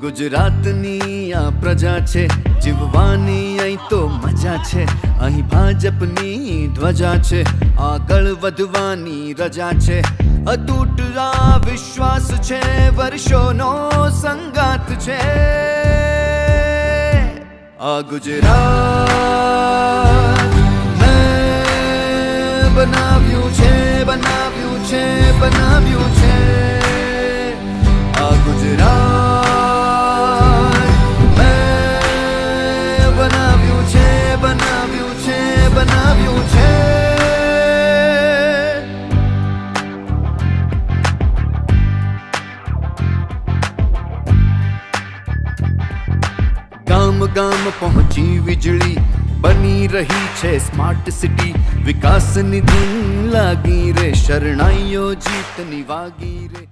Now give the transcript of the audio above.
ગુજરાતની આ પ્રજા છે, જીવવાની અહીં તો મજા છે. અહીં ભાજપની ધ્વજા છે, આગળ વધવાની રજા છે. અતૂટ આ વિશ્વાસ છે, વર્ષોનો સંગાત છે. આ ગુજરાત મેં બનાવ્યું છે, બનાવ્યું છે, બનાવ્યું છે. આ ગુજરાત મેં બનાવ્યું છે, બનાવ્યું છે, બનાવ્યું છે. ગામ ગામ પહોંચી વીજળી, બની રહી છે સ્માર્ટ સિટી. વિકાસની ધૂન લાગી રે, શરણાઈઓ જીતની વાગી રે.